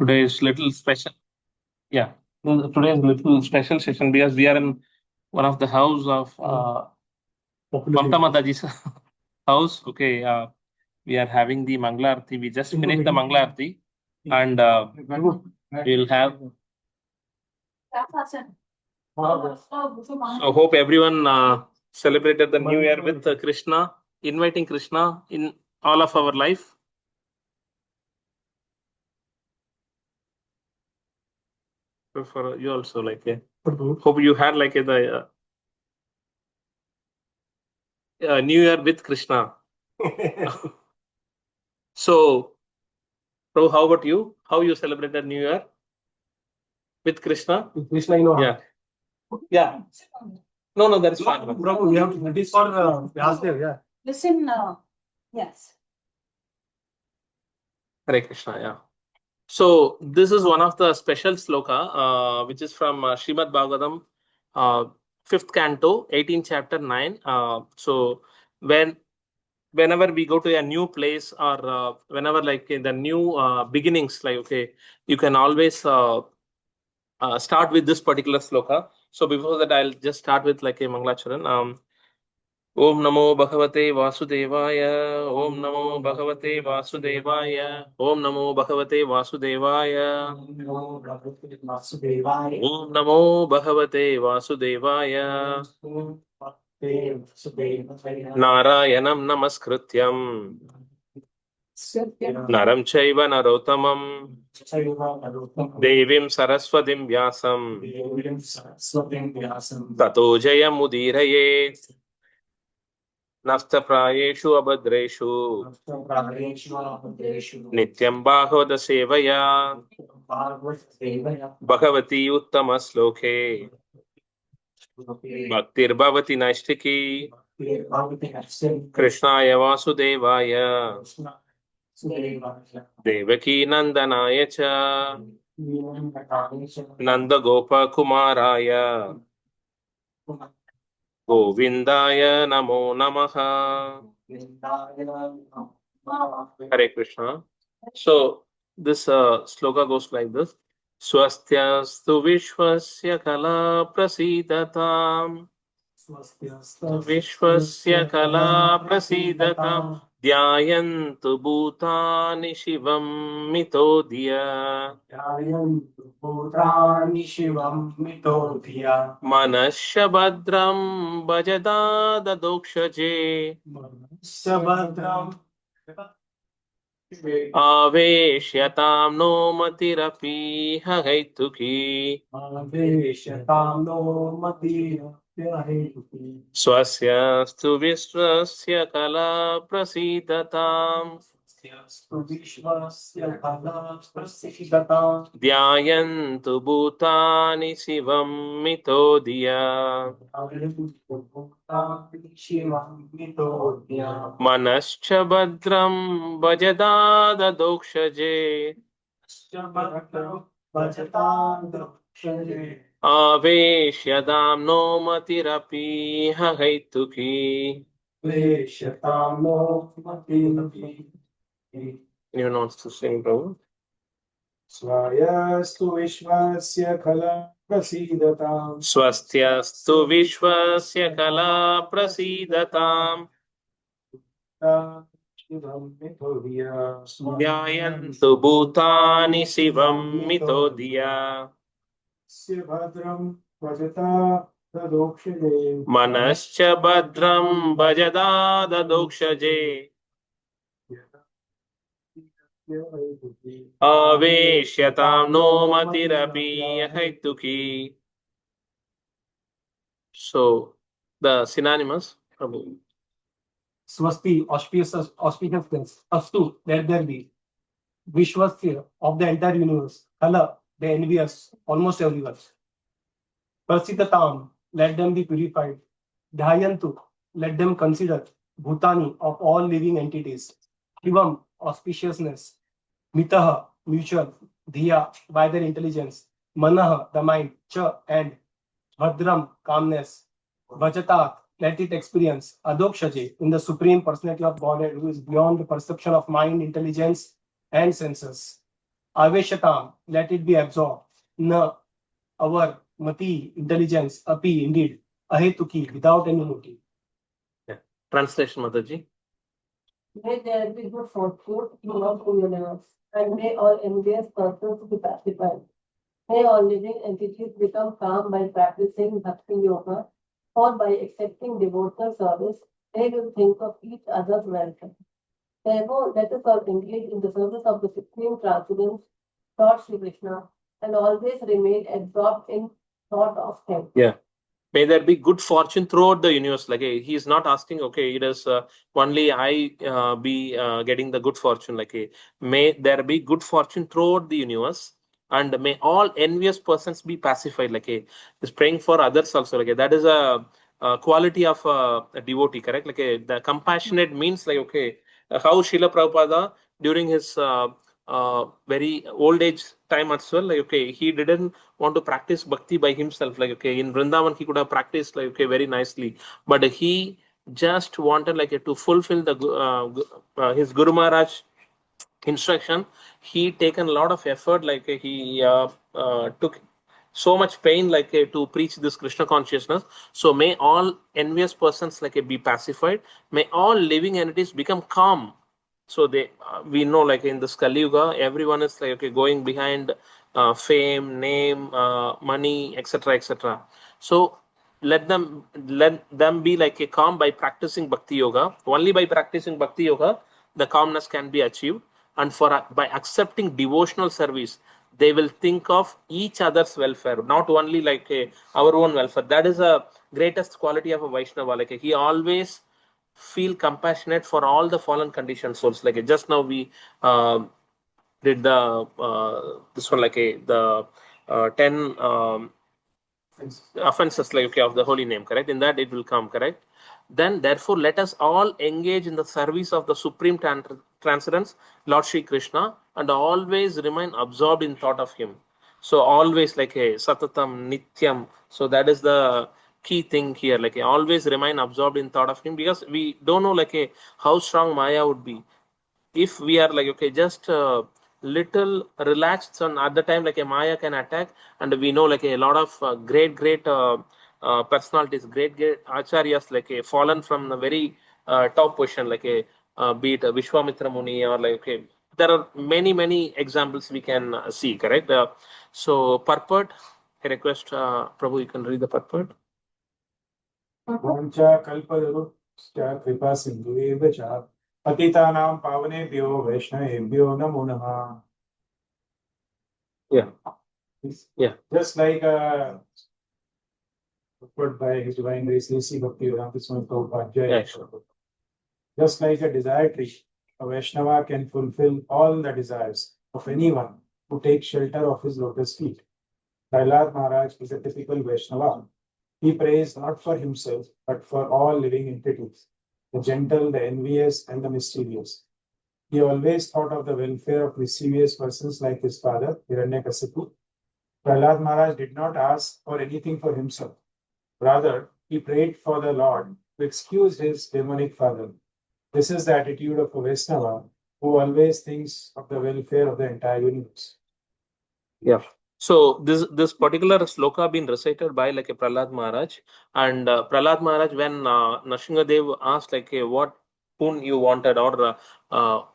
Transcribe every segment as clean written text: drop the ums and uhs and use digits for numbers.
Today is little special. Yeah, today is little special session because we are in one of the house of Mamta Mataji's house. Okay, we are having the Mangla Arti. We just finished the Mangla Arti, and we'll have. So hope everyone celebrated the New Year with Krishna, inviting Krishna in all of our life. For you also, like, hope you had like the New Year with Krishna. So, Prabhu, how about you? How you celebrated New Year with Krishna? With Krishna, you know. Yeah. Yeah. No, that is fine. Prabhu, we have it is for Vyasdev, yeah. Listen, yes. Hare Krishna, yeah. So this is one of the special sloka, which is from Srimad Bhagavatam, 5th canto, 18th chapter 9. So whenever we go to a new place or whenever like in the new beginnings, like, okay, you can always start with this particular sloka. So before that, I'll just start with like a Mangalacharan. Om Namo Bhagavate Vasudevaya. Om Namo Bhagavate Vasudevaya. Om Namo Bhagavate Vasudevaya. Om Namo Bhagavate Vasudevaya. Om Namo Bhagavate Vasudevaya. Narayanam Namaskrityam. Naram Chaiva Narotamam. Devim Saraswatim Vyasam. Tato Jayam Udiraye. Nasthaprayeshu abhadreshu Nityam Bhagavata Sevaya Bhagavati Uttama Sloke Bhaktir Bhavati Naistiki Krishnaya Vasudevaya Devaki Nandanaya Cha Nanda Gopa Kumaraya Govindaya Namo Namaha. Hare Krishna. So this sloka goes like this. Swastyastu Vishwasya Kala Prasidatam. Vishwasya Kala Prasidatam. Dhyayantu Bhutani Shivam Mitodhya. Manasya Bhadram Bhajada Dadokshaje. Aveshyatam no matirapi hagaituki. Swasyastu Vishwasya Kala Prasidatam. Dhyayantu Bhutani Shivam Mitodhya. Manascha Bhadram Bhajada Dadokshaje. Aveshyadam no matirapi hagaituki. You know to sing, Prabhu. Swayastu Vishwasya Kala Prasidatam. Swastyastu Vishwasya Kala Prasidatam. Dhyayantu Bhutani Shivam Mitodhya. Manascha Bhadram Bhajada Dadokshaje. Aveshyatam no matirapi haituki. So the synonymous, Prabhu. Swasti, auspicious things. Astu, let there be. Vishwasya, of the entire universe. Kala, the envious, almost everyone. Prasitatam, let them be purified. Dhyayantu, let them consider. Bhutani, of all living entities. Shivam, auspiciousness. Mitaha, mutual. Dhiya, by their intelligence. Manaha, the mind. Cha, and. Bhadram, calmness. Vajatat, let it experience. Adokshaje, in the Supreme Personality of Godhead, who is beyond the perception of mind, intelligence, and senses. Aveshatam, let it be absorbed. Na, our mati, intelligence, api, indeed, ahetuki, without any motive. Yeah. Translation, Mataji. May there be good fortune in all the universe, and may all envious persons be pacified. May all living entities become calm by practicing Bhakti Yoga or by accepting devotional service. They will think of each other's welfare. Therefore, let us all engage in the service of the Supreme Transcendence, Lord Sri Krishna, and always remain absorbed in thought of Him. Yeah. May there be good fortune throughout the universe. Like he is not asking, okay, it is only I be getting the good fortune. Like may there be good fortune throughout the universe, and may all envious persons be pacified. Like is praying for others also. Like that is a quality of a devotee, correct? Like the compassionate means like okay, how Srila Prabhupada during his very old age time as well. Like okay, he didn't want to practice bhakti by himself. Like okay, in Vrindavan he could have practiced like okay very nicely, but he just wanted like to fulfill the his Guru Maharaj instruction. He taken a lot of effort. Like he took so much pain like to preach this Krishna consciousness. So may all envious persons like be pacified. May all living entities become calm. So they we know like in this Kali Yuga, everyone is like okay, going behind fame, name, money, etc., etc. So let them be like a calm by practicing bhakti yoga. Only by practicing bhakti yoga, the calmness can be achieved. And for by accepting devotional service, they will think of each other's welfare, not only like our own welfare. That is a greatest quality of a Vaishnava. Like he always feel compassionate for all the fallen conditioned souls. Like just now we did the this one like the 10 offenses like okay, of the holy name, correct? In that it will come, correct? Then therefore let us all engage in the service of the supreme transcendence, Lord Shri Krishna, and always remain absorbed in thought of him. So always like a satatam nityam. So that is the key thing here. Like always remain absorbed in thought of him, because we don't know like a how strong Maya would be. If we are like okay, just little relaxed, so at the time like a Maya can attack. And we know like a lot of great personalities, great acharyas like a fallen from the very top position, like a be it Vishwamitra Muni, or like okay, there are many examples we can see, correct? So purport, I request Prabhu, you can read the purport. Vancha kalpataruscha kripa sindhueva cha patitanam pavanebhyo vaishnavebhyo namo namaha. Yeah. Yeah. Just like put by His Divine Grace A.C. Bhaktivedanta Swami Prabhupada. Yeah, sure. Just like a desire tree, a Vaishnava can fulfill all the desires of anyone who takes shelter of his lotus feet. Prahlad Maharaj is a typical Vaishnava. He prays not for himself, but for all living entities, the gentle, the envious, and the mischievous. He always thought of the welfare of mischievous persons like his father, Hiranyakasipu. Prahlad Maharaj did not ask for anything for himself. Rather, he prayed for the Lord to excuse his demonic father. This is the attitude of a Vaishnava who always thinks of the welfare of the entire universe. Yeah. So this particular sloka been recited by like a Prahlad Maharaj, and Prahlad Maharaj, when Nrsingadev asked like what boon you wanted, or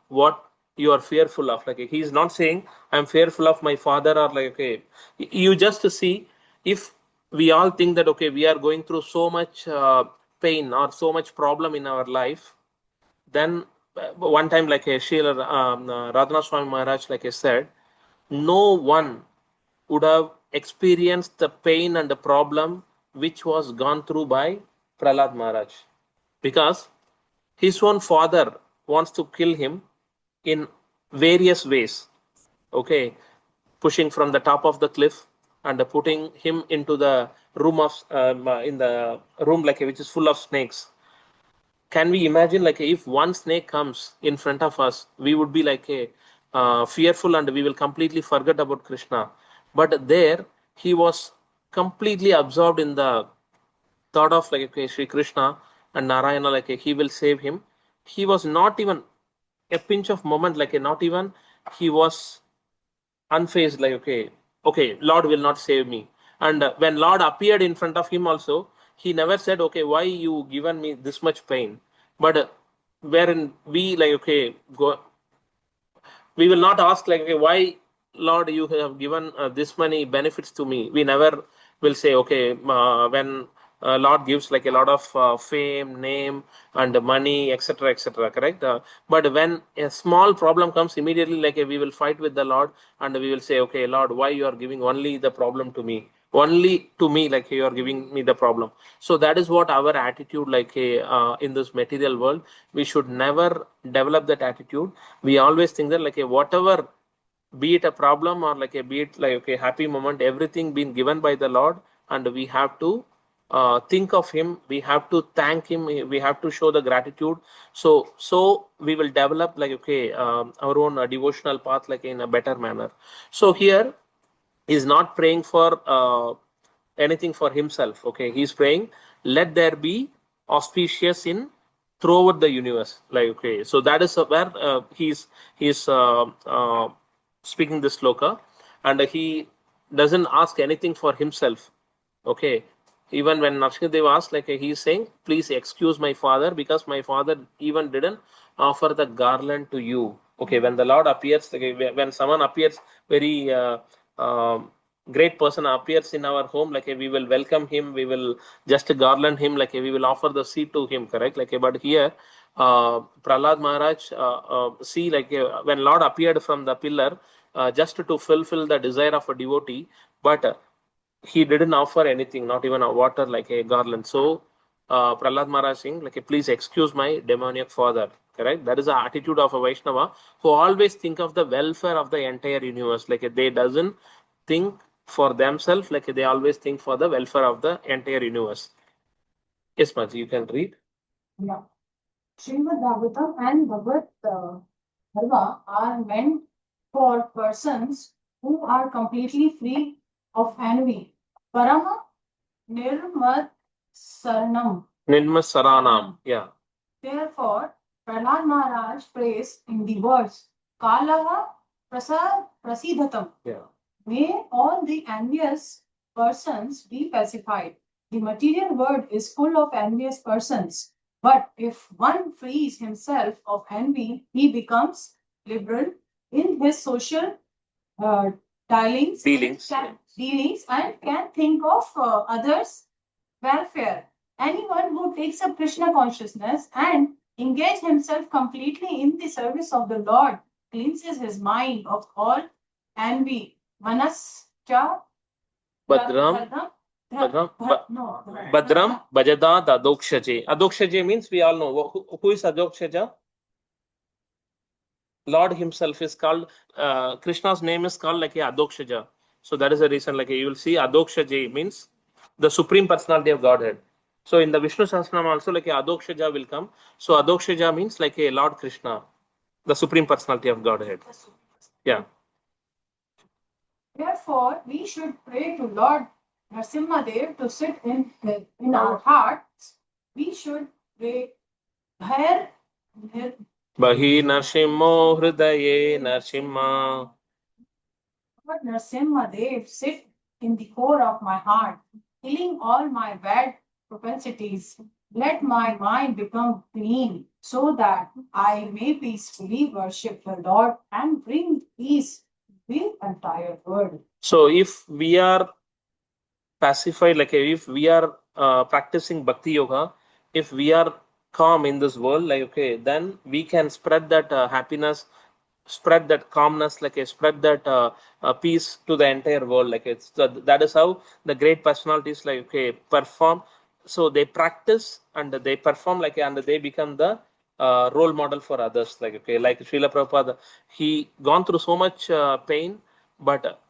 what you are fearful of, like he is not saying I'm fearful of my father, or like okay, you just see, if we all think that okay, we are going through so much pain or so much problem in our life, then one time like a Srila Radhanath Swami Maharaj like I said, no one would have experienced the pain and the problem which was gone through by Prahlad Maharaj, because his own father wants to kill him in various ways. Okay, pushing from the top of the cliff and putting him into the room of in the room like which is full of snakes. Can we imagine like if one snake comes in front of us, we would be like a fearful, and we will completely forget about Krishna. But there he was completely absorbed in the thought of like okay, Sri Krishna and Narayana, like he will save him. He was not even a pinch of moment, like not even he was unfazed, like, okay, Lord will not save me. And when Lord appeared in front of him also, he never said, okay, why you given me this much pain? But wherein we, like, okay, we will not ask, like, okay, why, Lord, you have given this many benefits to me. We never will say, okay, when Lord gives like a lot of fame, name, and money, etc., etc., correct? But when a small problem comes, immediately, like, we will fight with the Lord, and we will say, okay, Lord, why you are giving only the problem to me? Only to me, like, you are giving me the problem. So that is what our attitude, like, in this material world. We should never develop that attitude. We always think that, like, whatever, be it a problem or like be it like a happy moment, everything been given by the Lord, and we have to think of him, we have to thank him, we have to show the gratitude. So we will develop, like, our own devotional path, like, in a better manner. So here he's not praying for anything for himself. Okay, he's praying, let there be auspicious in throughout the universe. Like, okay, so that is where he's speaking this sloka, and he doesn't ask anything for himself. Okay, even when Narsingadev asked, like, he's saying, please excuse my father, because my father even didn't offer the garland to you. Okay, when the Lord appears, like, when someone appears, very great person appears in our home, like, we will welcome him, we will just garland him, like, we will offer the seed to him, correct? Like, but here Prahlad Maharaj see, like, when Lord appeared from the pillar, just to fulfill the desire of a devotee, but he didn't offer anything, not even a water, like a garland. So Prahlad Maharaj saying, like, please excuse my demoniac father. Correct? That is the attitude of a Vaishnava who always think of the welfare of the entire universe. Like, they doesn't think for themselves, like, they always think for the welfare of the entire universe. Yes, Maji, you can read. Yeah. Srimad Bhagavatam and Bhagavad Dharma are meant for persons who are completely free of envy. Parama Nirmad Saranam. Nirmasaranam. Yeah. Therefore, Prahlad Maharaj prays in the words Kalaha Prasidhatam. Yeah. May all the envious persons be pacified. The material world is full of envious persons. But if one frees himself of envy, he becomes liberal in his social dealings and can think of others' welfare. Anyone who takes up Krishna consciousness and engages himself completely in the service of the Lord cleanses his mind of all envy. Manascha Badram Bajada Adokshaje. Adokshaje means we all know. Who is Adokshaja? Lord himself is called, Krishna's name is called like a Adokshaja. So that is the reason, like, you will see Adokshaje means the Supreme Personality of Godhead. So in the Vishnu Sahasranam also, like, a Adokshaja will come. So Adokshaja means like a Lord Krishna, the Supreme Personality of Godhead. Yeah. Therefore, we should pray to Lord Narasimhadev to sit in our hearts. We should pray Bahi Narsimho Hridaye Narsimha. Lord Narasimhadev, sit in the core of my heart, killing all my bad propensities. Let my mind become clean so that I may peacefully worship the Lord and bring peace to the entire world. So if we are pacified, like, if we are practicing bhakti yoga, if we are calm in this world, like, okay, then we can spread that happiness, spread that calmness, like, spread that peace to the entire world. Like, it's that is how the great personalities, like, okay, perform. So they practice and they perform, like, and they become the role model for others. Like, okay, like Srila Prabhupada, he gone through so much pain, but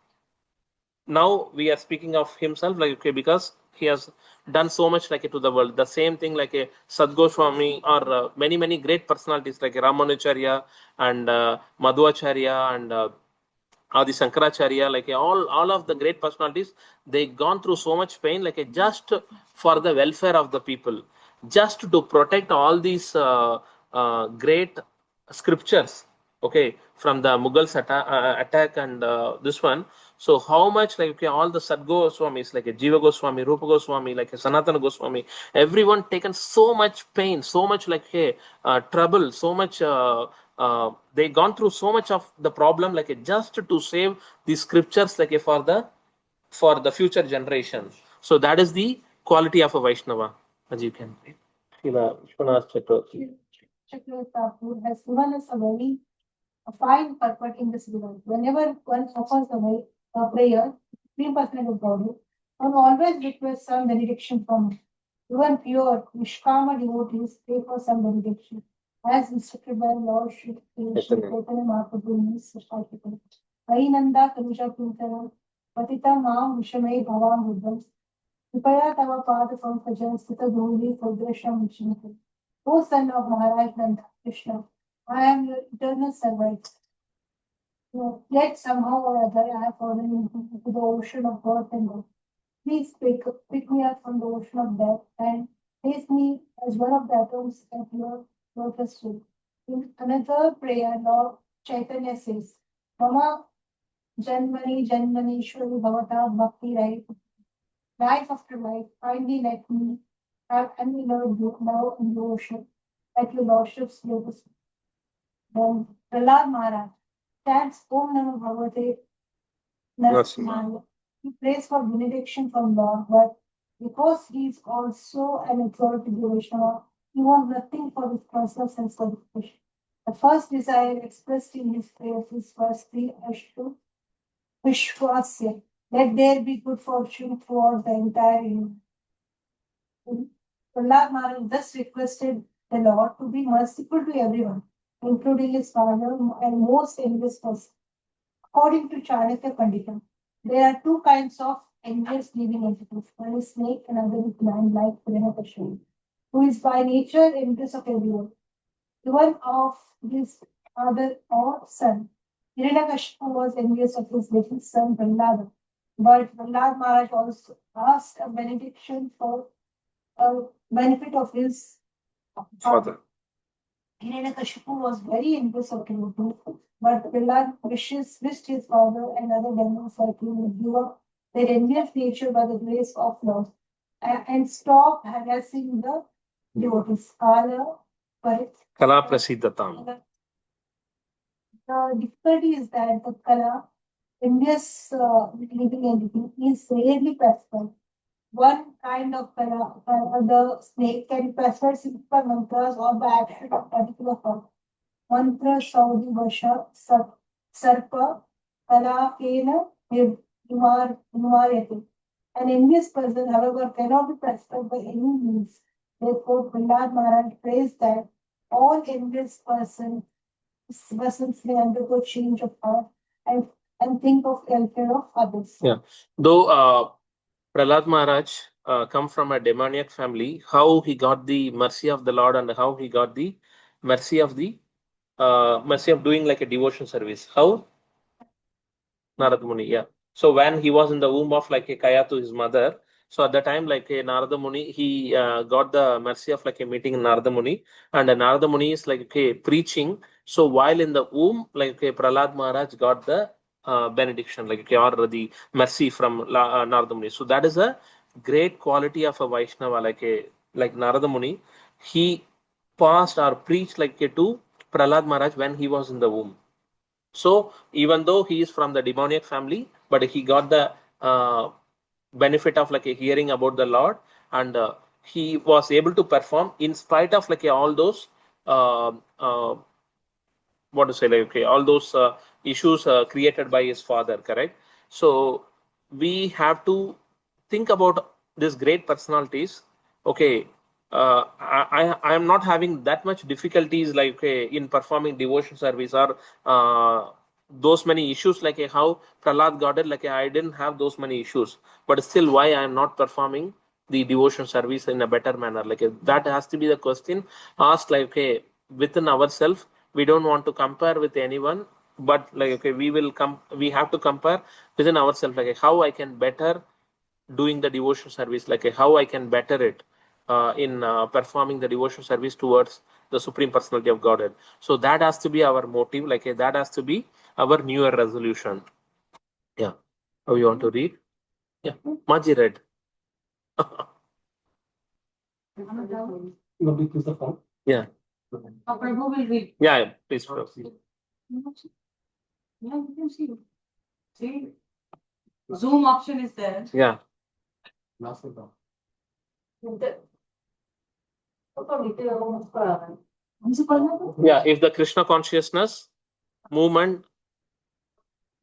now we are speaking of himself, like, okay, because he has done so much, like, to the world. The same thing, like a Sadgoswami, or many great personalities like Ramanujarya and Madhvacharya and Adi Shankaracharya, like all of the great personalities, they gone through so much pain, like just for the welfare of the people, just to protect all these great scriptures. okay, from the Mughals attack and this one. So how much like okay, all the Sad Goswamis like a Jiva Goswami, Rupa Goswami, like a Sanatana Goswami, everyone taken so much pain, so much like hey, trouble, so much. They gone through so much of the problem like just to save the scriptures like for the future generation. So that is the quality of a Vaishnava, as you can read. Srila Vishwanath Chakravarti. Chakravarti Thakur has given us a fine purport in this world. Whenever one offers a prayer, 3% of body, one always requests some benediction from it. Even pure Nishkama devotees pray for some benediction, as instructed by Lord Shri Chaitanya Mahaprabhu in his Session87. Ainanda Kanisha Kintana, Patita Maam Vishamay Bhavam Buddham, Vipaya Tava Pada Pankajam Sita Dhuli Sadrasham Vishnate. O son of Maharaj Nanda Krishna, I am your eternal servant. Yet somehow or other I have fallen into the ocean of birth and death. Please pick me up from the ocean of death and place me as one of the atoms at your lotus feet. In another prayer, Lord Chaitanya says, Mama Janmani Janmanishwari Bhavata Bhakti Right. Life after life, kindly let me have unbeloved you now in the ocean at your lordship's lotus feet. Then Prahlad Maharaj chants Om Namo Bhagavate Narasimhaya. He prays for benediction from Lord, but because he is also an authority Vaishnava, he wants nothing for his personal sense gratification. The first desire expressed in his prayers is firstly Ashtu Vishwasya. Let there be good fortune throughout the entire union. Prahlad Maharaj thus requested the Lord to be merciful to everyone, including his father and most envious person. According to Chanakya Pandita, there are two kinds of envious living entities. One is snake and another is man like Hiranyakashipu, who is by nature envious of everyone. Even of his father or son. Hiranyakashipu was envious of his little son Prahlada. But Prahlad Maharaj also asked a benediction for a benefit of his father. Hiranyakashipu was very envious of him, but Prahlad wished his father and other demons like him would give up their envious nature by the grace of Lord and stop harassing the devotees. Kala Prasiddhatam. The difficulty is that the Kala, envious living entity, is rarely pacified. One kind of the snake can pacify simple mantras or by action of particular form. Mantra Saudi Vasha Sarpa Kala Kena Nivaryate. An envious person, however, cannot be pacified by any means. Therefore, Prahlad Maharaj prays that all envious persons may undergo change of heart and think of welfare of others. Yeah. Though Prahlad Maharaj come from a demoniac family, how he got the mercy of the Lord and how he got the mercy of doing like a devotion service. How? Narada Muni, yeah. So when he was in the womb of like a Kaya to his mother, so at the time like a Narada Muni, he got the mercy of like a meeting Narada Muni, and Narada Muni is like okay, preaching. So while in the womb, like okay, Prahlad Maharaj got the benediction, like okay, or the mercy from Narada Muni. So that is a great quality of a Vaishnava, like Narada Muni. He passed or preached like to Prahlad Maharaj when he was in the womb. So even though he is from the demoniac family, but he got the benefit of like a hearing about the Lord, and he was able to perform in spite of like all those what to say, like okay, all those issues created by his father. Correct. So we have to think about these great personalities. Okay, I am not having that much difficulties like okay, in performing devotion service or those many issues like how Prahlad got it. Like I didn't have those many issues, but still, why I am not performing the devotion service in a better manner? Like that has to be the question asked. Like okay, within ourselves, we don't want to compare with anyone, but like okay, we have to compare within ourselves. Like how I can better doing the devotion service, like how I can better it in performing the devotion service towards the Supreme Personality of Godhead. So that has to be our motive, like that has to be our New Year resolution. Yeah. How you want to read? Yeah. Maji read. Nobody choose the form. Yeah. Prabhu will read. Yeah, please proceed. Yeah, you can see. See, Zoom option is there. Yeah. Last of them. Yeah. If the Krishna consciousness movement,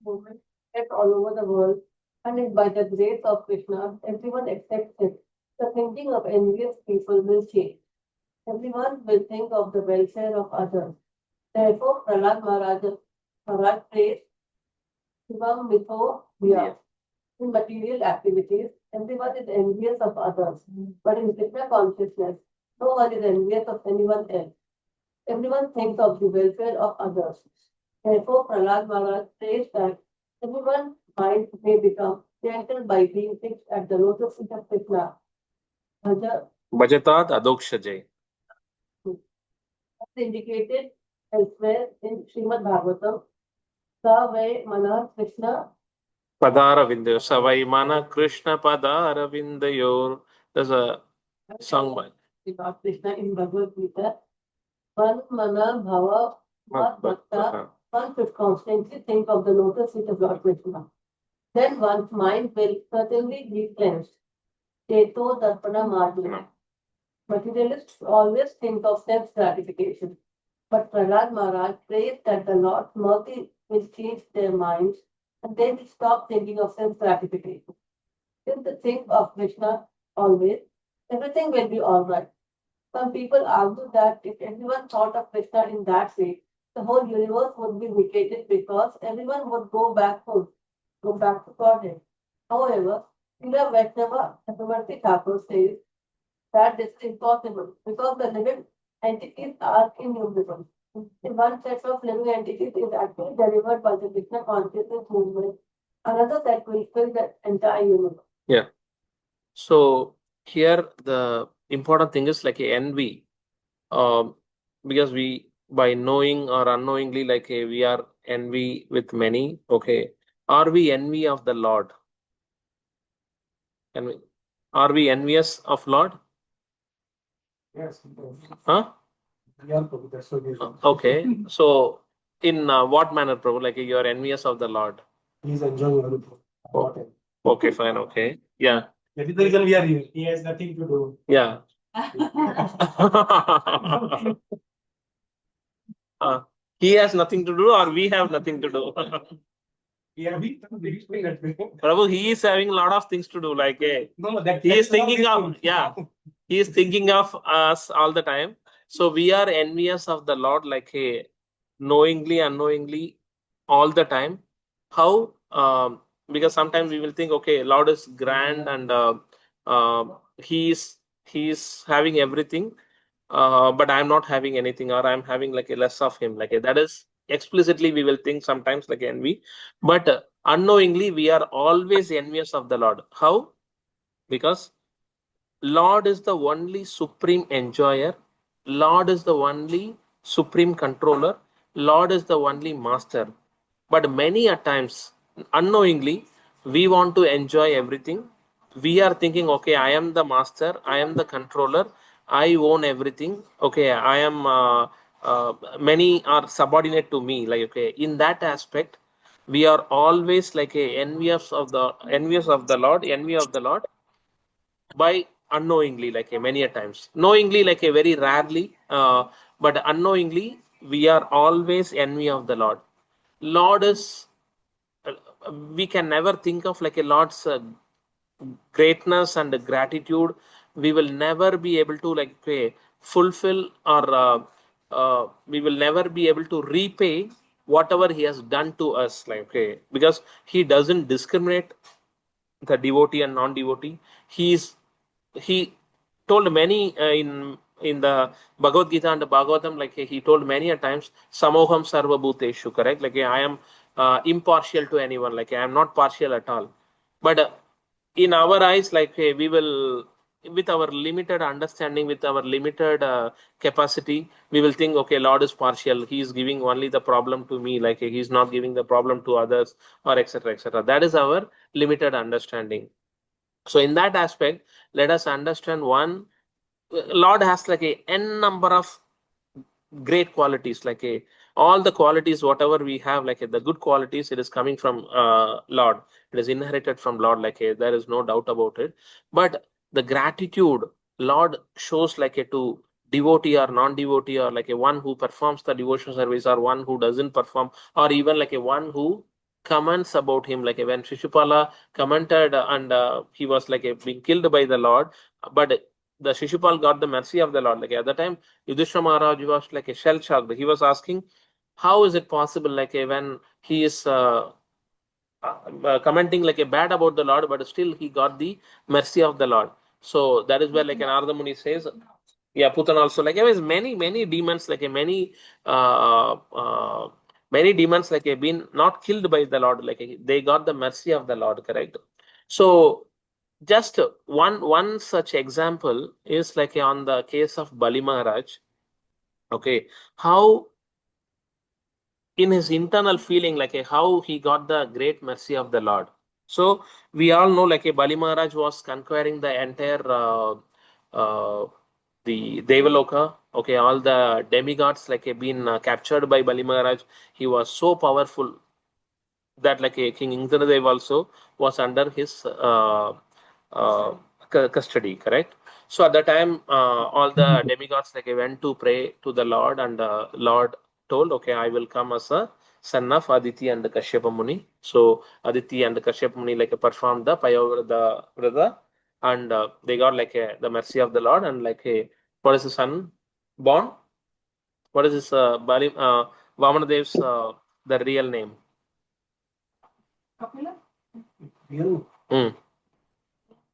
Movement spread all over the world, and is by the grace of Krishna, everyone accepts it. The thinking of envious people will change. Everyone will think of the welfare of others. Therefore, Prahlad Maharaj prays Shivam Mitho Vya. In material activities, everyone is envious of others, but in Krishna consciousness, no one is envious of anyone else. Everyone thinks of the welfare of others. Therefore, Prahlad Maharaj says that everyone's mind may become gentle by being fixed at the lotus feet of Krishna. Bhajatat Adokshajay. As indicated elsewhere in Srimad Bhagavatam, Sa Vai Mana Krishna Padara Vindayor. Savai Mana Krishna Padara Vindayor. There's a song by Lord Krishna in Bhagavad Gita. One Mana Bhava Mat Bhakta. One should constantly think of the lotus feet of Lord Krishna. Then one's mind will certainly be cleansed. Cheto Darpana Marjana. Materialists always think of self-gratification. But Prahlad Maharaj prays that the Lord's mercy will change their minds and they will stop thinking of self-gratification. If they think of Krishna always, everything will be all right. Some people argue that if everyone thought of Krishna in that way, the whole universe would be vacated because everyone would go back home, go back to Godhead. However, Srila Vaishnava Chakravarti Thakur says that this is impossible because the living entities are innumerable. One set of living entities is actually delivered by the Krishna consciousness movement. Another set will fill the entire universe. Yeah. So here the important thing is like a envy, because we by knowing or unknowingly like we are envy with many. Okay, are we envy of the Lord? Are we envious of Lord? Yes. Huh? Yeah, Prabhu, that's what it is. Okay. So in what manner, Prabhu? Like you are envious of the Lord? He's enjoying everything. Oh. Okay, fine. Okay. Yeah. That is the reason we are here. He has nothing to do. Yeah. He has nothing to do, or we have nothing to do. Yeah, we that way. Prabhu, he is having a lot of things to do. Like No, that he is that not thinking his of, thing. yeah, he is thinking of us all the time. So we are envious of the Lord, like knowingly, unknowingly, all the time. How? Because sometimes we will think, okay, Lord is grand and he's having everything, but I'm not having anything, or I'm having like a less of him. Like that is explicitly we will think sometimes like envy, but unknowingly we are always envious of the Lord. How? Because Lord is the only supreme enjoyer. Lord is the only supreme controller. Lord is the only master. But many a times, unknowingly, we want to enjoy everything. We are thinking, okay, I am the master, I am the controller, I own everything. Okay, I am. Many are subordinate to me. Like okay, in that aspect, we are always like a envious of the Lord, envy of the Lord, by unknowingly, like many a times, knowingly like a very rarely, but unknowingly we are always envy of the Lord is we can never think of like a Lord's greatness and gratitude. We will never be able to like fulfill, or we will never be able to repay whatever he has done to us, like because he doesn't discriminate the devotee and non-devotee. He told many in the Bhagavad Gita and the Bhagavatam, like he told many a times, Samoham Sarva Bhuteshu, correct? Like I am impartial to anyone, like I am not partial at all. But in our eyes, like we will with our limited understanding, with our limited capacity, we will think, okay, Lord is partial. He is giving only the problem to me, like he's not giving the problem to others, or etc. etc. That is our limited understanding. So in that aspect, let us understand one, Lord has like a n number of great qualities, like a all the qualities whatever we have, like the good qualities, it is coming from Lord. It is inherited from Lord, like there is no doubt about it. But the gratitude Lord shows, like to devotee or non-devotee, or like a one who performs the devotion service, or one who doesn't perform, or even like a one who comments about him, like when Shishupala commented and he was like being killed by the Lord, but the Shishupal got the mercy of the Lord. Like at the time, Yudhishthira Maharaj was like a shell shocked. He was asking, how is it possible, like when he is commenting like a bad about the Lord, but still he got the mercy of the Lord. So that is where like an Narada Muni says, yeah, Putan also, like there was many demons, like many demons like have been not killed by the Lord, like they got the mercy of the Lord, correct? So just one such example is like on the case of Bali Maharaj. Okay, how in his internal feeling, like how he got the great mercy of the Lord. So we all know, like Bali Maharaj was conquering the entire the Devaloka. Okay, all the demigods like have been captured by Bali Maharaj. He was so powerful that like King Indradev also was under his custody, correct? So at the time, all the demigods like went to pray to the Lord, and Lord told, okay, I will come as a son of Aditi and Kashyapa Muni. So Aditi and Kashyapa Muni like performed the Payavrata Vrata, and they got like the mercy of the Lord, and like what is the son born? What is this Vamanadev's the real name? Kapila? Real.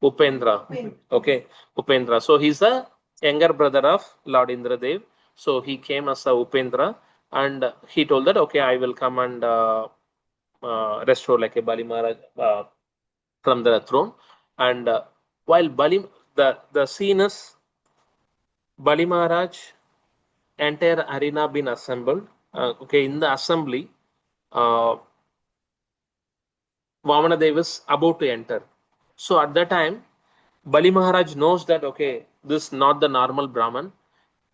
Upendra. Okay, Upendra. So he's the younger brother of Lord Indradev. So he came as a Upendra, and he told that, okay, I will come and restore like a Bali Maharaj from the throne. And while Bali, the scene is Bali Maharaj entire arena been assembled. Okay, in the assembly, Vamanadev is about to enter. So at that time, Bali Maharaj knows that, okay, this is not the normal Brahman.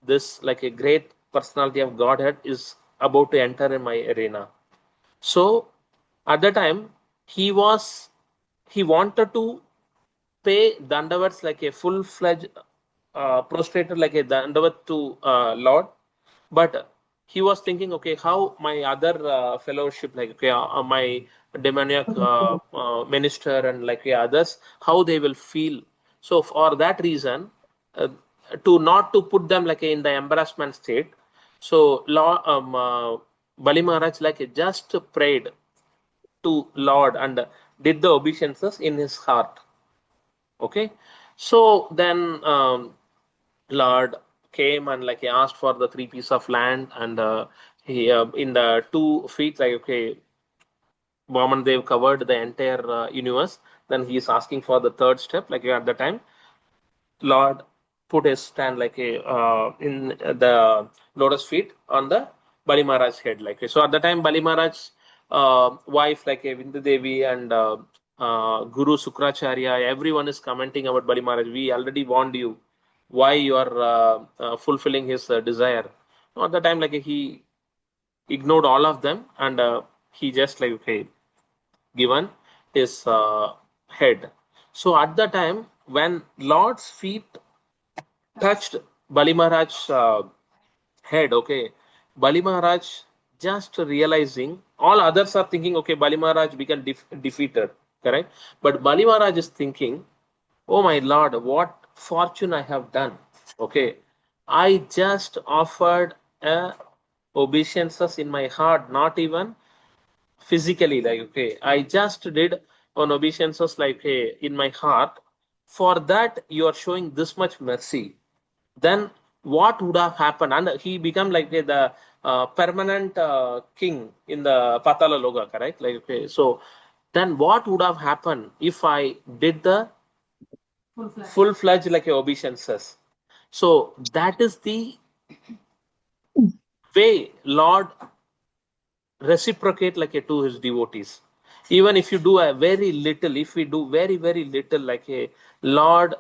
This like a great personality of Godhead is about to enter in my arena. So at that time, he wanted to pay dandavats like a full-fledged prostrated like a dandavat to Lord, but he was thinking, okay, how my other fellowship, like okay, my demoniac minister and like others, how they will feel. So for that reason, to not to put them like in the embarrassment state, so Bali Maharaj like just prayed to Lord and did the obeisances in his heart. Okay, so then Lord came and like he asked for the 3 pieces of land, and he in the 2 feet, like okay, Vaman Dev covered the entire universe. Then he is asking for the 3rd step, like at the time Lord put his stand like a in the lotus feet on the Bali Maharaj head. Like so, at the time Bali Maharaj's wife, like Vindu Devi and Guru Sukracharya, everyone is commenting about Bali Maharaj. We already warned you. Why you are fulfilling his desire? So at the time, like he ignored all of them, and he just like okay given his head. So at the time when Lord's feet touched Bali Maharaj's head, okay, Bali Maharaj just realizing, all others are thinking, okay, Bali Maharaj became defeated, correct? But Bali Maharaj is thinking, oh my Lord, what fortune I have done. Okay, I just offered a obeisances in my heart, not even physically, like okay, I just did an obeisances like hey in my heart. For that you are showing this much mercy. Then what would have happened? And he become like the permanent king in the Patala Loga, correct? Like okay, so then what would have happened if I did the full-fledged like a obeisances. So that is the way Lord reciprocate like a to his devotees. Even if you do a very little, if we do very, very little, like a Lord,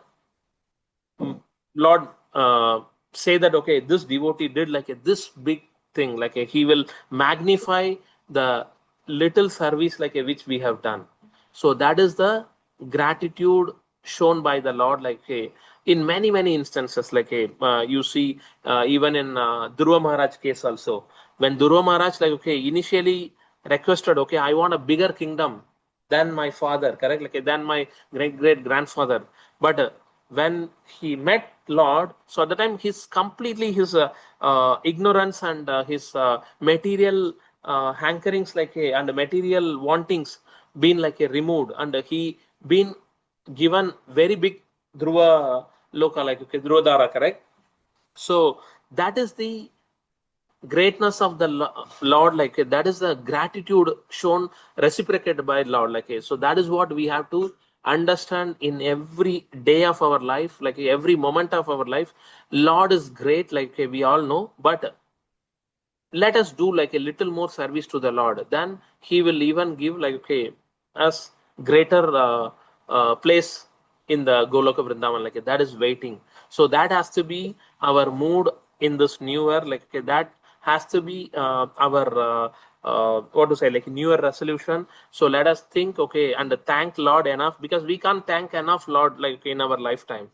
Lord say that, okay, this devotee did like a this big thing, like a, he will magnify the little service like a which we have done. So that is the gratitude shown by the Lord, like a, in many, many instances, like a, you see even in Dhruva Maharaj case also, when Dhruva Maharaj like, okay, initially requested, okay, I want a bigger kingdom than my father, correct, like than my great grandfather. But when he met Lord, so at the time his completely his ignorance and his material hankerings like a, and material wantings been like a removed, and he been given very big Dhruva Loka, like okay, Dhruva Dara, correct. So that is the greatness of the Lord, like that is the gratitude shown reciprocated by Lord, like so that is what we have to understand in every day of our life, like every moment of our life. Lord is great, like we all know, but let us do like a little more service to the Lord, then he will even give like okay us greater place in the Goloka Vrindavan, like that is waiting. So that has to be our mood in this new year, like okay, that has to be our what to say, like new year resolution. So let us think, okay, and thank Lord enough, because we can't thank enough Lord like in our lifetime.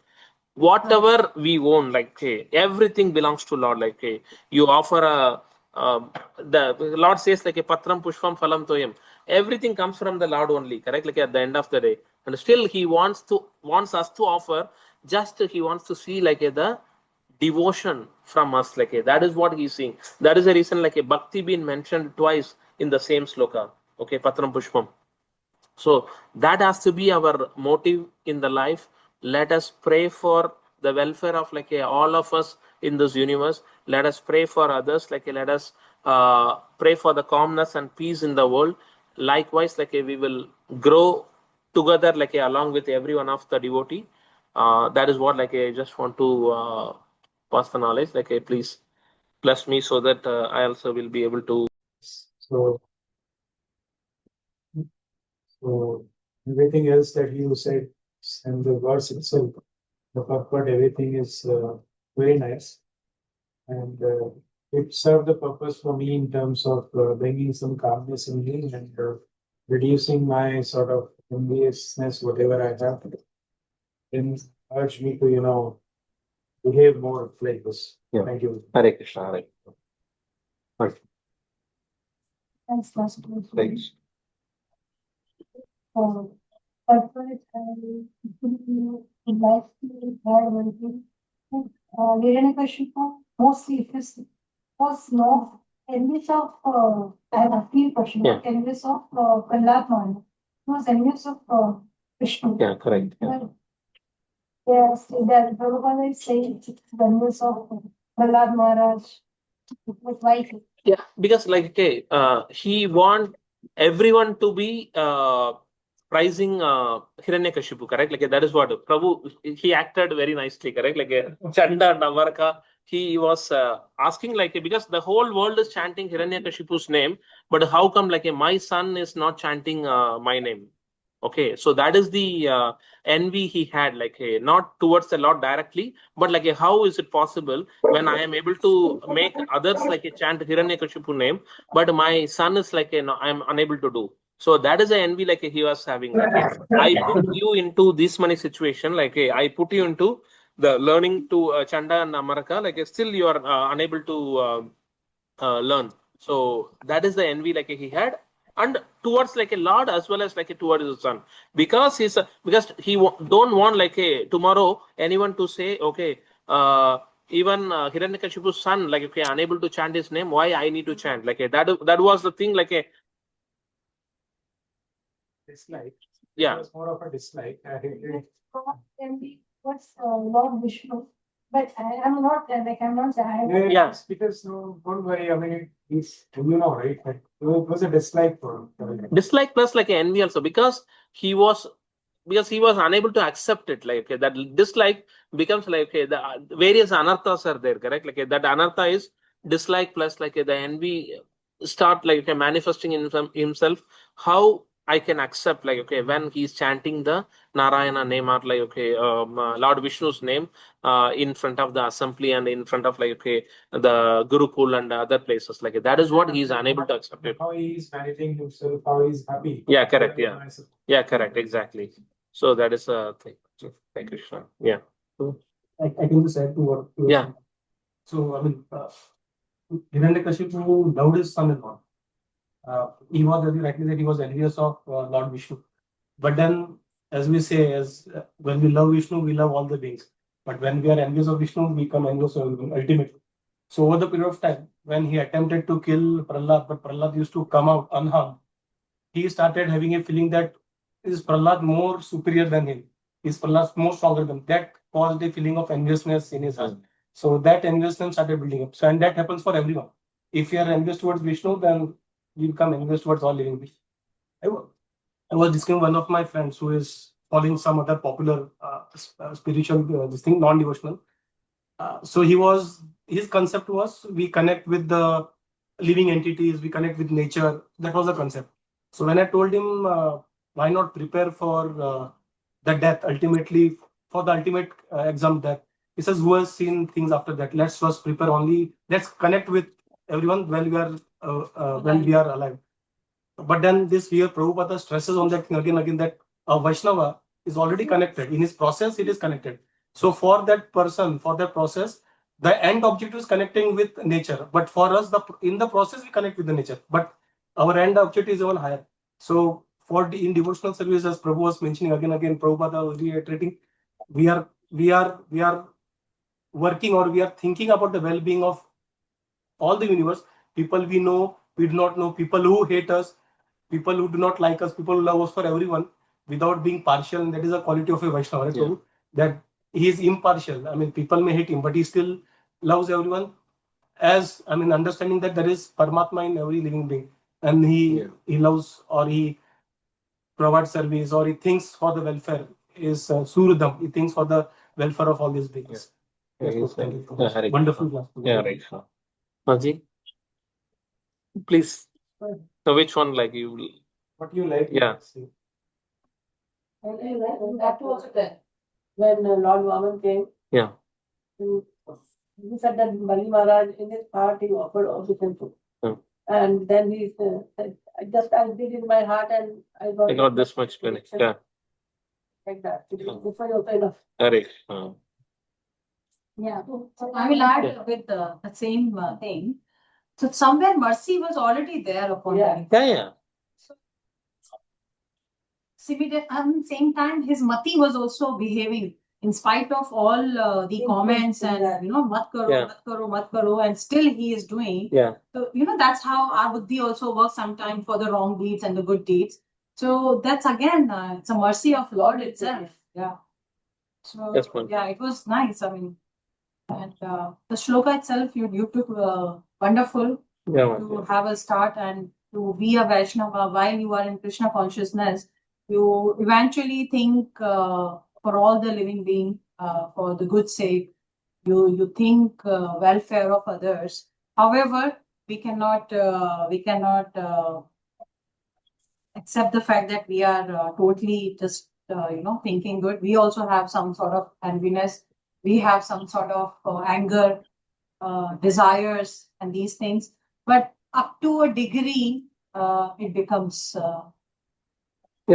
Whatever we own, like hey, everything belongs to Lord, like hey, you offer a the Lord says like a patram pushpam phalam toyam, everything comes from the Lord only, correct, like at the end of the day. And still he wants us to offer, just he wants to see like the devotion from us, like that is what he's seeing. That is the reason like a bhakti been mentioned twice in the same sloka, okay, patram pushpam. So that has to be our motive in the life. Let us pray for the welfare of like all of us in this universe. Let us pray for others. Like let us pray for the calmness and peace in the world. Likewise, like we will grow together, like along with every one of the devotee. That is what like I just want to pass the knowledge. Like please bless me so that I also will be able to. So, so everything else that you said and the verse itself, the purport, everything is very nice, and it served the purpose for me in terms of bringing some calmness in me and reducing my sort of enviousness, whatever I have, and urge me to behave more like this. Yeah. Thank you. Hare Krishna. Hare. Hare. Thanks, Master. Thanks. But first, I like to add one thing. Hiranyakashipu mostly was no envious of I have a few questions. Yeah. Envious of Prahlad Maharaj. He was envious of Vishnu. Yeah, correct. Yeah. Yes, that Prabhupada is saying the envious of Prahlad Maharaj with wife. Yeah, because like okay, he want everyone to be praising Hiranyakashipu, correct? Like that is what Prabhu, he acted very nicely, correct? Like Chanda and Amarka, he was asking like because the whole world is chanting Hiranyakashipu's name, but how come like my son is not chanting my name? Okay, so that is the envy he had, like not towards the Lord directly, but like how is it possible when I am able to make others like a chant Hiranyakashipu name, but my son is like I am unable to do. So that is the envy like he was having. Like I put you into this money situation, like I put you into the learning to Chanda and Amaraka, like still you are unable to learn. So that is the envy like he had, and towards like a Lord as well as like towards his son, because he's because he don't want like tomorrow anyone to say okay. Even Hiranyakashipu's son, like okay, unable to chant his name. Why I need to chant? Like that was the thing. Like Dislike. yeah. It was more of a dislike. I hated. Envy was Lord Vishnu. But I'm not like I'm not Yeah, Yeah. it's because no, don't worry. I mean, he's right? Like, it was a dislike for him. Dislike plus like envy also, because he was because he was unable to accept it, like okay, that dislike becomes like okay, the various anarthas are there, correct? Like that anartha is dislike plus like the envy start like okay, manifesting in himself. How I can accept like okay, when he's chanting the Narayana name or like okay, Lord Vishnu's name in front of the assembly and in front of like okay, the Gurukul and other places, like that is what he's unable to accept it. How he is managing himself, how he is happy. Yeah, correct. Yeah, correct. Exactly. So that is a thing. Thank you, Krishna. Yeah. I can just add to what you were Yeah. saying. So, I mean, Hiranyakashipu loved his son-in-law. He was, as you rightly said, he was envious of Lord Vishnu. But then, as we say, when we love Vishnu, we love all the beings. But when we are envious of Vishnu, we become envious of him ultimately. So, over the period of time, when he attempted to kill Prahlad, but Prahlad used to come out unharmed, he started having a feeling that is Prahlad more superior than him? Is Prahlad more stronger than him? That caused a feeling of enviousness in his heart. So that enviousness started building up. So and that happens for everyone. If you are envious towards Vishnu, then you become envious towards all living beings. I was discussing one of my friends who is following some other popular spiritual this thing, non-devotional. So his concept was we connect with the living entities, we connect with nature. That was the concept. So when I told him why not prepare for the death, ultimately for the ultimate exam death, he says who has seen things after that? Let's first prepare only. Let's connect with everyone when we are alive. But then this here Prabhupada stresses on that thing again and again that a Vaishnava is already connected. In his process, it is connected. So for that person, for that process, the end objective is connecting with nature. But for us, in the process, we connect with the nature. But our end objective is even higher. So in devotional service, as Prabhu was mentioning again, Prabhupada was reiterating, we are working or we are thinking about the well-being of all the universe, people we know, we do not know, people who hate us, people who do not like us, people who love us, for everyone without being partial. And that is a quality of a Vaishnava, right, Prabhu? That he is impartial. I mean, people may hate him, but he still loves everyone as, I mean, understanding that there is Paramatma in every living being. And he loves or he provides service or he thinks for the welfare is Suridam. He thinks for the welfare of all these beings. Yes, thank you. Wonderful class. Yeah, right. Maji, please. So which one like you? What you like? Yeah. That was there. When Lord Vaman came, Yeah. he said that Bali Maharaj in his heart he offered obeisance to. And then he said, I did in my heart and I got this much benefit. Yeah. Like that. This was also enough. Correct. Yeah, so I will add with the same thing. So somewhere mercy was already there upon him. Yeah. Same time, his mati was also behaving in spite of all the comments and mat karo, and still he is doing. Yeah. So that's how our buddhi also works sometimes for the wrong deeds and the good deeds. So that's again, it's a mercy of Lord itself. Yeah. So Yes, yeah, it was nice. I mean, and the shloka itself, you took wonderful to have a start and to be a Vaishnava while you are in Krishna consciousness. You eventually think for all the living being, for the good sake. You think welfare of others. However, we cannot accept the fact that we are totally just thinking good. We also have some sort of enviness. We have some sort of anger, desires, and these things. But up to a degree, it becomes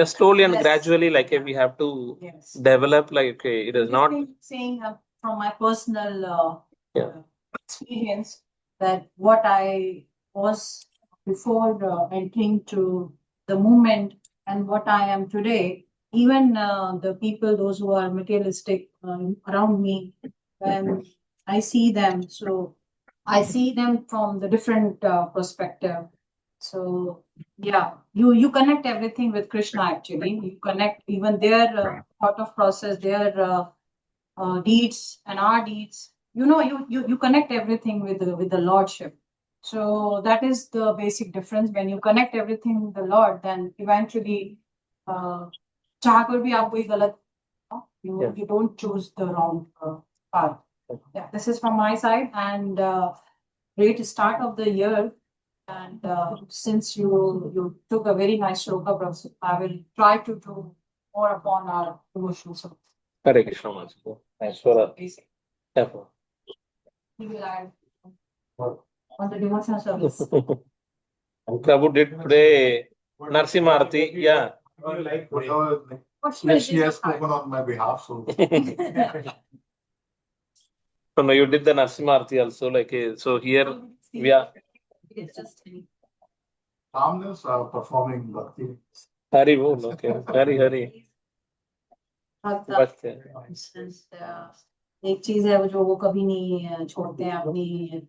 slowly and Yes. gradually, like we have to develop. Like okay, it is not saying from my personal experience that what I was before entering to the movement and what I am today. Even the people, those who are materialistic around me, when I see them, so I see them from the different perspective. So yeah, you connect everything with Krishna. Actually, you connect even their thought of process, their deeds and our deeds. You connect everything with the Lordship. So that is the basic difference. When you connect everything with the Lord, then eventually जहाँ पर भी आप कोई गलत, Yeah. you don't choose the wrong path. Yeah, this is from my side, and great start of the year. And since you took a very nice shloka, Prabhu, I will try to do more upon our devotional service. Hare Krishna, Master. Thanks for that. Definitely. We will add on the devotional service. Prabhu did today Narsimha Arati. Yeah. Like She has spoken on my behalf, so So no, you did the Narsimha Arati also. Like so here we are. It's just calmness performing bhakti. Hari bol. Okay. Hari. But एक चीज है जो वो कभी नहीं छोड़ते हैं अपनी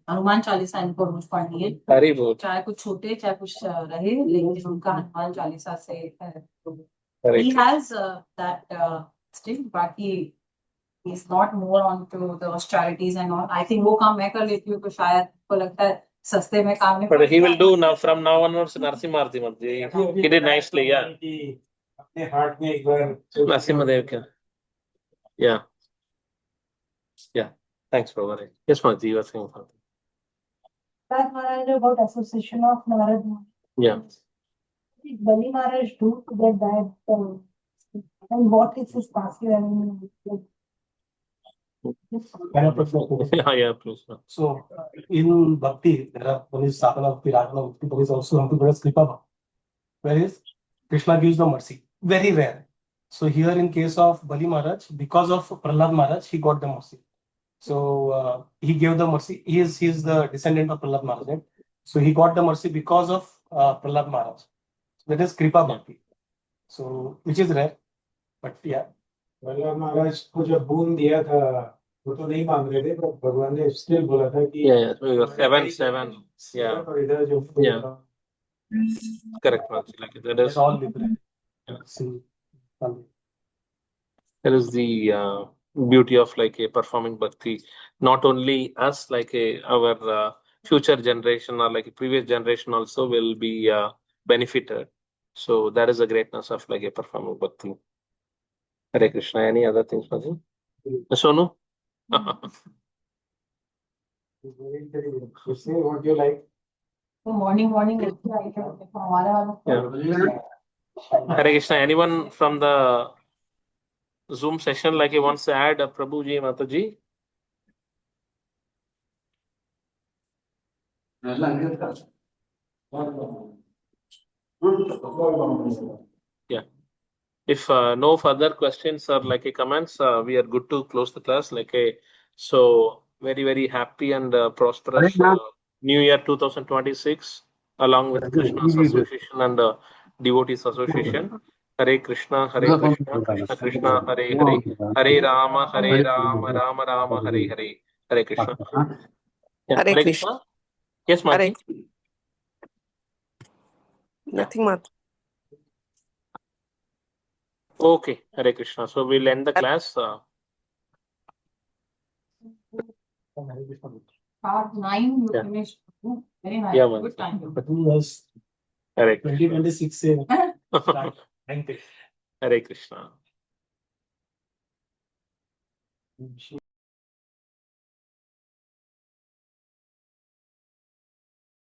हनुमान चालीसा इनको रोज पढ़नी है, Hari bol. चाहे कुछ छूटे चाहे कुछ रहे, लेकिन उनका हनुमान चालीसा से है। Correct. He has that still, but he's not more on to those charities and all. I think वो काम मैं कर लेती हूँ तो शायद को लगता है सस्ते में काम में But he will do now from now onwards Narsimha Arati. He did nicely. Yeah. अपने हार्ट में एक बार Narsimha Dev kya? Yeah. Yeah. Thanks, Prabhu. Yes, Maji, you were saying something. That Maharaj about association of Narad. Yeah. Bali Maharaj do to get that, and what is his passive? I mean, like, Can I put that? Yeah, please. So in Bhakti, there are one is Sakana Bhakti, Ragana Bhakti, there is also something called as Kripa Bhakti. Whereas Krishna gives the mercy. Very rare. So here in case of Bali Maharaj, because of Prahlad Maharaj, he got the mercy. So he gave the mercy. He is the descendant of Prahlad Maharaj. Right? So he got the mercy because of Prahlad Maharaj. So that is Kripa Bhakti. So which is rare. But yeah. Prahlad महाराज को जब बूंद दिया था वो तो नहीं मांग रहे थे, पर भगवान ने स्टिल बोला था कि Yeah. Seven. Yeah. और इधर जो Yeah. Correct, Maji. Like that is. That's all different. See. That is the beauty of like a performing bhakti. Not only us, like our future generation or like a previous generation also will be benefited. So that is the greatness of like a performing bhakti. Hare Krishna. Any other things, Maji? Sonu? Say what you like. तो morning हमारे वालों Hare Krishna. Anyone from the Zoom session like he wants to add Prabhu ji, Mataji? Yeah. If no further questions or like a comments, we are good to close the class. Like a so very happy and prosperous New Year 2026, along with Krishna's Association and Devotees Association. Hare Krishna, Krishna Krishna, Hare Hare, Hare Rama, Rama Rama, Hare Hare, Hare Krishna. Yeah, Hare Hare Krishna. Krishna. Yes, Mati. Hare. Nothing much. Okay, Hare Krishna. So we'll end the class. Part 9 you Yeah. finished. Very nice. Yeah, man. Good time. But who was Hare Krishna. 2026 से start. Thank you. Hare Krishna.